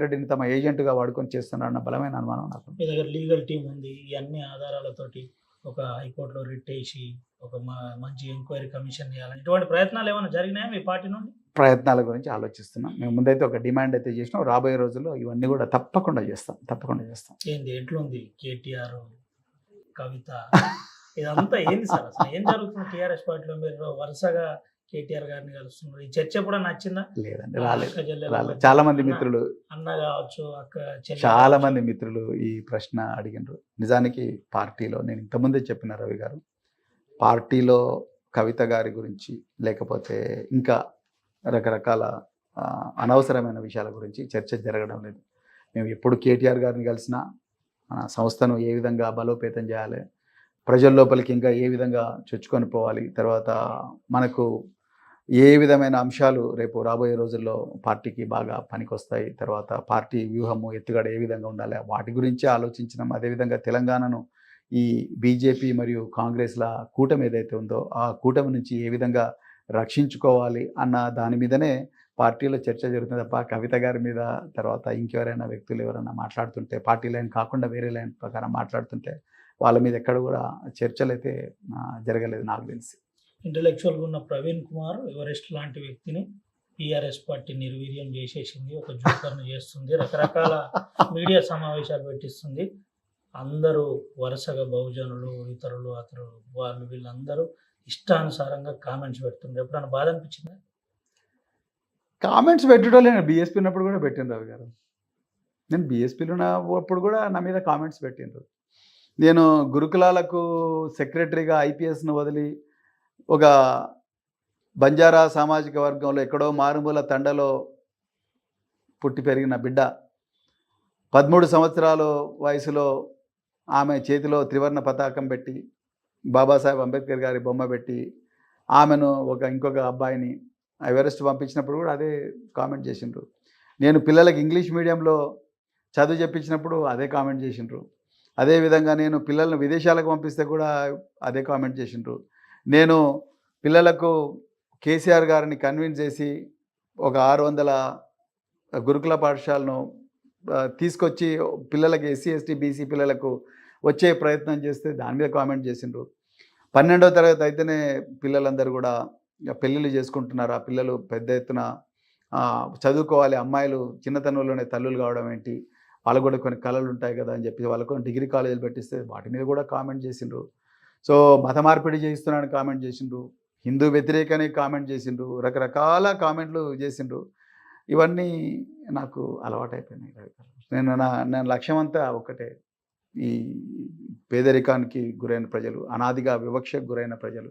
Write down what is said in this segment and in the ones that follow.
రెడ్డిని తమ ఏజెంట్‌గా వాడుకొని చేస్తున్నారన్న బలమైన అనుమానం నాకు. మీ దగ్గర లీగల్ టీమ్ ఉంది. ఈ అన్ని ఆధారాలతోటి ఒక హైకోర్ట్‌లో రిట్ ఏసి ఒక మంచి ఎంక్వైరీ కమిషన్ చేయాలని ఇటువంటి ప్రయత్నాలు ఏమైనా జరిగినాయా మీ పార్టీ నుండి? ప్రయత్నాల గురించి ఆలోచిస్తున్నాం. మేము ముందైతే ఒక డిమాండ్ అయితే చేసినాం. రాబోయే రోజుల్లో ఇవన్నీ కూడా తప్పకుండా చేస్తాం. తప్పకుండా చేస్తాం. ఏంది ఎట్లుంది కేటీఆర్, కవిత ఇదంతా ఏంది సార్? అసలు ఏం జరుగుతుంది టీఆర్ఎస్ పార్టీలో? మీరు వరుసగా కేటీఆర్ గారిని కలుస్తున్నారు. ఈ చర్చ ఎప్పుడన్నా నచ్చిందా? లేదండి. రాలేదు. అక్క చెల్లెల రాలేదు. మధ్య చాలా మంది అన్న మిత్రులు అన్న కావచ్చు, అక్క చెల్లె చాలా కావచ్చు. మంది మిత్రులు ఈ ప్రశ్న అడిగినరు. నిజానికి పార్టీలో నేను ఇంతకుముందే చెప్పిన రవి గారు, పార్టీలో కవిత గారి గురించి లేకపోతే ఇంకా రకరకాల అనవసరమైన విషయాల గురించి చర్చ జరగడం లేదు. మేము ఎప్పుడు కేటీఆర్ గారిని కలిసినా మన సంస్థను ఏ విధంగా బలోపేతం చేయాలి, ప్రజల లోపలికి ఇంకా ఏ విధంగా చొచ్చుకొని పోవాలి, తర్వాత మనకు ఏ విధమైన అంశాలు రేపు రాబోయే రోజుల్లో పార్టీకి బాగా పనికొస్తాయి, తర్వాత పార్టీ వ్యూహము ఎత్తుగడ ఏ విధంగా ఉండాలి, వాటి గురించి ఆలోచించినాం. అదేవిధంగా తెలంగాణను ఈ బీజేపీ మరియు కాంగ్రెస్ల కూటమి ఏదైతే ఉందో ఆ కూటమి నుంచి ఏ విధంగా రక్షించుకోవాలి అన్న దాని మీదనే పార్టీలో చర్చ జరుగుతుంది తప్ప కవిత గారి మీద తర్వాత ఇంకెవరైనా వ్యక్తులు ఎవరైనా మాట్లాడుతుంటే పార్టీ లైన్ కాకుండా వేరే లైన్ ప్రకారం మాట్లాడుతుంటే వాళ్ళ మీద ఎక్కడ కూడా చర్చలు అయితే జరగలేదు నాకు తెలిసి. ఇంటలెక్చువల్‌గా ఉన్న ప్రవీణ్ కుమార్ ఎవరెస్ట్ లాంటి వ్యక్తిని టీఆర్ఎస్ పార్టీ నిర్వీర్యం చేసేసింది. ఒక జోకర్‌ని చేస్తుంది. రకరకాల మీడియా సమావేశాలు పెట్టిస్తుంది. అందరూ వరుసగా బహుజనులు, ఇతరులు, అతరులు వాళ్ళు వీళ్ళందరూ ఇష్టానుసారంగా కామెంట్స్ పెడుతుండ్రు. ఎప్పుడన్నా బాధ అనిపించిందా? కామెంట్స్ పెట్టడం నేను బీఎస్పీ ఉన్నప్పుడు కూడా పెట్టిన రవి గారు. నేను బీఎస్పీలో ఉన్నప్పుడు కూడా నా మీద కామెంట్స్ పెట్టిండ్రు. నేను గురుకులాలకు సెక్రటరీగా ఐపీఎస్ను వదిలి ఒక బంజారా సామాజిక వర్గంలో ఎక్కడో మారుమూల తండలో పుట్టి పెరిగిన బిడ్డ 13 సంవత్సరాల వయసులో ఆమె చేతిలో త్రివర్ణ పతాకం పెట్టి బాబాసాహెబ్ అంబేద్కర్ గారి బొమ్మ పెట్టి ఆమెను ఇంకొక అబ్బాయిని ఎవరెస్ట్ పంపించినప్పుడు కూడా అదే కామెంట్ చేసిండ్రు. నేను పిల్లలకి ఇంగ్లీష్ మీడియంలో చదువు చెప్పించినప్పుడు అదే కామెంట్ చేసిండ్రు. అదేవిధంగా నేను పిల్లలను విదేశాలకు పంపిస్తే కూడా అదే కామెంట్ చేసిండ్రు. నేను పిల్లలకు కేసీఆర్ గారిని కన్విన్స్ చేసి ఒక 600 గురుకుల పాఠశాలను తీసుకొచ్చి పిల్లలకి ఎస్సీ ఎస్టీ బీసీ పిల్లలకు వచ్చే ప్రయత్నం చేస్తే దాని మీద కామెంట్ చేసిండ్రు. 12వ తరగతి అయితేనే పిల్లలందరూ కూడా పెళ్ళిళ్ళు చేసుకుంటున్నారు. ఆ పిల్లలు పెద్ద ఎత్తున చదువుకోవాలి, అమ్మాయిలు చిన్నతనంలోనే తల్లులు కావడం ఏంటి, వాళ్ళకు కూడా కొన్ని కళలు ఉంటాయి కదా అని చెప్పి వాళ్ళకు డిగ్రీ కాలేజీలు పెట్టిస్తే వాటి మీద కూడా కామెంట్ చేసిండ్రు. సో మత మార్పిడి చేయిస్తున్నాడని కామెంట్ చేసిండ్రు, హిందూ వ్యతిరేకని కామెంట్ చేసిండ్రు, రకరకాల కామెంట్లు చేసిండ్రు. ఇవన్నీ నాకు అలవాటైపోయినాయి. నేను లక్ష్యం అంతా ఒకటే, ఈ పేదరికానికి గురైన ప్రజలు, అనాదిగా వివక్షకు గురైన ప్రజలు,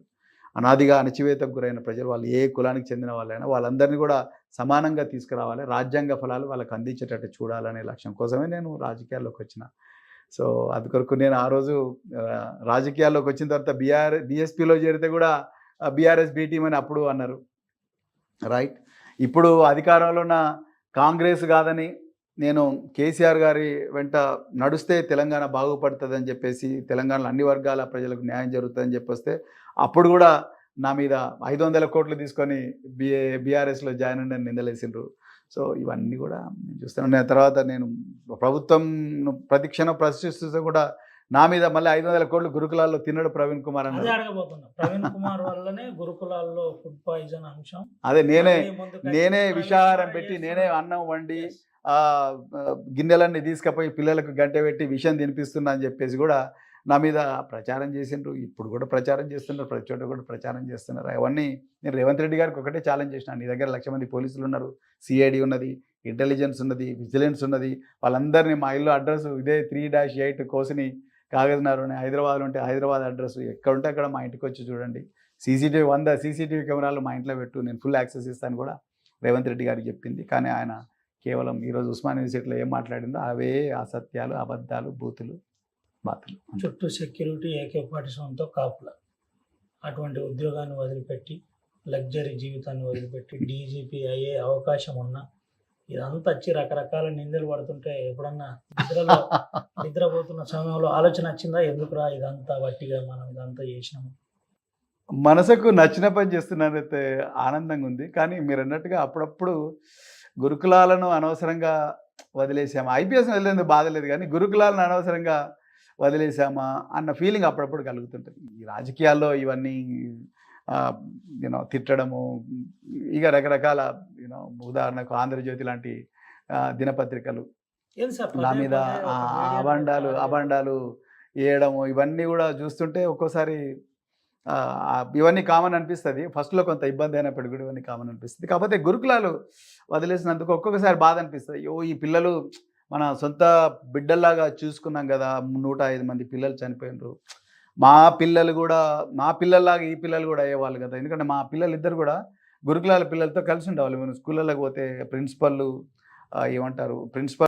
అనాదిగా అణచివేతకు గురైన ప్రజలు, వాళ్ళు ఏ కులానికి చెందిన వాళ్ళైనా వాళ్ళందరినీ కూడా సమానంగా తీసుకురావాలి, రాజ్యాంగ ఫలాలు వాళ్ళకి అందించేటట్టు చూడాలనే లక్ష్యం కోసమే నేను రాజకీయాల్లోకి వచ్చిన. సో అది కొరకు నేను ఆ రోజు రాజకీయాల్లోకి వచ్చిన తర్వాత బీఎస్పీలో చేరితే కూడా బీఆర్ఎస్ బీ టీం అని అప్పుడు అన్నారు. రైట్. ఇప్పుడు అధికారంలో ఉన్న కాంగ్రెస్ కాదని నేను కేసీఆర్ గారి వెంట నడుస్తే తెలంగాణ బాగుపడుతుందని చెప్పేసి, తెలంగాణలో అన్ని వర్గాల ప్రజలకు న్యాయం జరుగుతుందని చెప్పొస్తే అప్పుడు కూడా నా మీద 500 కోట్లు తీసుకొని బీఆర్ఎస్లో జాయిన్ అని నిందలేసిండ్రు. సో ఇవన్నీ కూడా నేను చూస్తాను. తర్వాత నేను ప్రభుత్వం ప్రతిక్షణం ప్రశ్నిస్తే కూడా నా మీద మళ్ళీ 500 కోట్లు గురుకులాల్లో తినడు ప్రవీణ్ కుమార్ అదే అన్నారు. అడగబోతున్నా. ప్రవీణ్ కుమార్ వల్లనే గురుకులాల్లో ఫుడ్ పాయిజన్ అంశం అదే నేనే ప్రవీణ్ విషాహారం కుమార్ పెట్టి నేనే చేస్తున్నాడు. అన్నం వండి Yes. గిన్నెలన్నీ తీసుకుపోయి పిల్లలకు గంట పెట్టి విషయం తినిపిస్తున్నా అని చెప్పేసి కూడా నా మీద ప్రచారం చేసిండ్రు. ఇప్పుడు కూడా ప్రచారం చేస్తున్నారు, ప్రతి చోట కూడా ప్రచారం చేస్తున్నారు. అవన్నీ నేను రేవంత్ రెడ్డి గారికి ఒకటే ఛాలెంజ్ చేసిన, నీ దగ్గర 1,00,000 మంది పోలీసులు ఉన్నారు, సిఐడి ఉన్నది, ఇంటెలిజెన్స్ ఉన్నది, విజిలెన్స్ ఉన్నది, వాళ్ళందరినీ మా ఇల్లు అడ్రస్ ఇదే 3-8 కోసిని కాగజ్నగర్ హైదరాబాద్లో ఉంటే హైదరాబాద్ అడ్రస్ ఎక్కడ ఉంటే అక్కడ మా ఇంటికి వచ్చి చూడండి, 100 సీసీటీవీ కెమెరాలు మా ఇంట్లో పెట్టు, నేను ఫుల్ యాక్సెస్ ఇస్తాను కూడా రేవంత్ రెడ్డి గారికి చెప్పింది. కానీ ఆయన కేవలం ఈరోజు ఉస్మానియా యూనివర్సిటీలో ఏం మాట్లాడిందో అవే అసత్యాలు, అబద్ధాలు, బూతులు, బాతులు. చుట్టూ సెక్యూరిటీ AK-47తో కాపుల. అటువంటి ఉద్యోగాన్ని వదిలిపెట్టి లగ్జరీ జీవితాన్ని వదిలిపెట్టి డీజీపీ అయ్యే అవకాశం ఉన్నా ఇదంతా వచ్చి రకరకాల నిందలు పడుతుంటే ఎప్పుడన్నా నిద్రపోతున్న సమయంలో ఆలోచన వచ్చిందా, ఎందుకురా ఇదంతా వట్టిగా మనం ఇదంతా చేసినాము? మనసుకు నచ్చిన పని చేస్తున్నానైతే ఆనందంగా ఉంది. కానీ మీరు అన్నట్టుగా అప్పుడప్పుడు గురుకులాలను అనవసరంగా వదిలేసామా, ఐపీఎస్ని వదిలేందుకు బాధ లేదు కానీ గురుకులాలను అనవసరంగా వదిలేసామా అన్న ఫీలింగ్ అప్పుడప్పుడు కలుగుతుంటుంది. ఈ రాజకీయాల్లో ఇవన్నీ తిట్టడము, ఇక రకరకాల ఉదాహరణకు ఆంధ్రజ్యోతి లాంటి దినపత్రికలు ఏంది సార్ నా పదే మీద పదే ఒక మీడియాలో అభండాలు ఒక అభండాలు వేయడము ఇవన్నీ కూడా చూస్తుంటే ఒక్కోసారి ఇవన్నీ కామన్ అనిపిస్తుంది. ఫస్ట్‌లో కొంత ఇబ్బంది అయినప్పటికి కూడా ఇవన్నీ కామన్ అనిపిస్తుంది. కాకపోతే గురుకులాలు వదిలేసినందుకు ఒక్కొక్కసారి బాధ అనిపిస్తది. అయ్యో! ఈ పిల్లలు మన సొంత బిడ్డల్లాగా చూసుకున్నాం గదా! 105 మంది పిల్లలు చనిపోయిండ్రు. మా పిల్లలు గూడా మా పిల్లల్లాగా ఈ పిల్లలు గూడా అయ్యేవాళ్ళు గదా! ఎందుకంటే మా పిల్లలిద్దరు గూడా గురుకులాల పిల్లలతో కలిసి ఉండేవాళ్ళు. మేము స్కూళ్ళలోకి పోతే ప్రిన్సిపల్‌లు ఏమంటారు ప్రిన్సిపల్